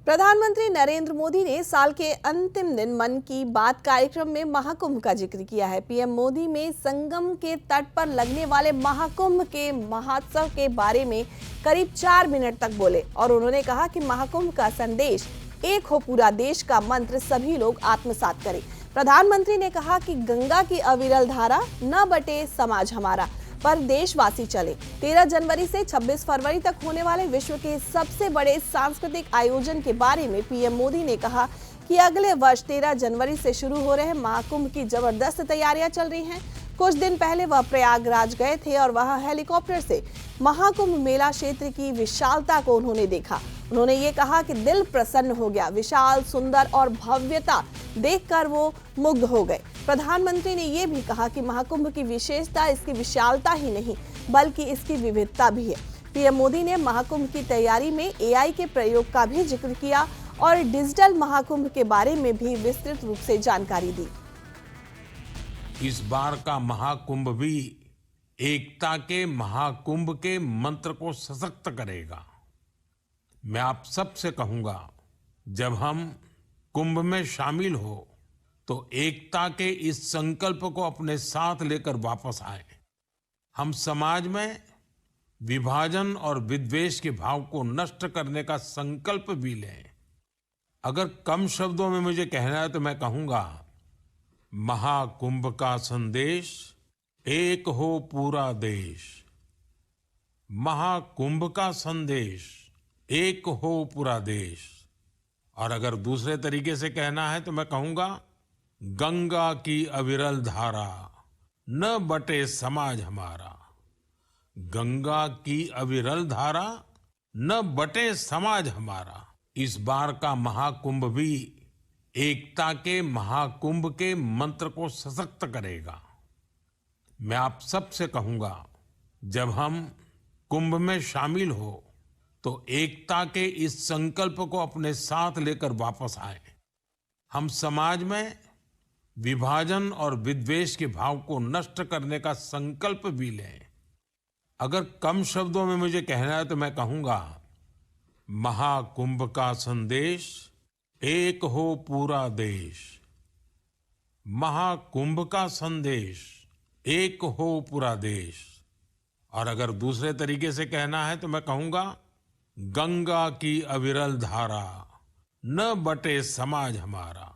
प्रधानमंत्री नरेंद्र मोदी ने साल के अंतिम दिन मन की बात कार्यक्रम में महाकुंभ का जिक्र किया है। पीएम मोदी में संगम के तट पर लगने वाले महाकुंभ के महोत्सव के बारे में करीब 4 मिनट तक बोले और उन्होंने कहा कि महाकुंभ का संदेश एक हो पूरा देश का मंत्र सभी लोग आत्मसात करें। प्रधानमंत्री ने कहा कि गंगा की अविरल धारा न बटे समाज हमारा पर देशवासी चले। 13 जनवरी से 26 फरवरी तक होने वाले विश्व के सबसे बड़े सांस्कृतिक आयोजन के बारे में पीएम मोदी ने कहा कि अगले वर्ष 13 जनवरी से शुरू हो रहे महाकुंभ की जबरदस्त तैयारियां चल रही हैं। कुछ दिन पहले वह प्रयागराज गए थे और वहां हेलीकॉप्टर से महाकुंभ मेला क्षेत्र की विशालता को उन्होंने देखा। उन्होंने ये कहा कि दिल प्रसन्न हो गया, विशाल, सुंदर और भव्यता देखकर वो मुग्ध हो गए। प्रधानमंत्री ने ये भी कहा कि महाकुंभ की विशेषता इसकी विशालता ही नहीं बल्कि इसकी विविधता भी है। पीएम मोदी ने महाकुंभ की तैयारी में एआई के प्रयोग का भी जिक्र किया और डिजिटल महाकुंभ के बारे में भी विस्तृत रूप से जानकारी दी। इस बार का महाकुंभ भी एकता के महाकुंभ के मंत्र को सशक्त करेगा। मैं आप सबसे कहूंगा, जब हम कुंभ में शामिल हो तो एकता के इस संकल्प को अपने साथ लेकर वापस आए। हम समाज में विभाजन और विद्वेष के भाव को नष्ट करने का संकल्प भी लें। अगर कम शब्दों में मुझे कहना है तो मैं कहूंगा, महाकुंभ का संदेश एक हो पूरा देश। महाकुंभ का संदेश एक हो पूरा देश। और अगर दूसरे तरीके से कहना है तो मैं कहूंगा, गंगा की अविरल धारा न बटे समाज हमारा। गंगा की अविरल धारा न बटे समाज हमारा। इस बार का महाकुंभ भी एकता के महाकुंभ के मंत्र को सशक्त करेगा। मैं आप सबसे कहूंगा, जब हम कुंभ में शामिल हो तो एकता के इस संकल्प को अपने साथ लेकर वापस आए। हम समाज में विभाजन और विद्वेष के भाव को नष्ट करने का संकल्प भी लें। अगर कम शब्दों में मुझे कहना है तो मैं कहूंगा, महाकुंभ का संदेश एक हो पूरा देश। महाकुंभ का संदेश एक हो पूरा देश। और अगर दूसरे तरीके से कहना है तो मैं कहूंगा, गंगा की अविरल धारा न बटे समाज हमारा।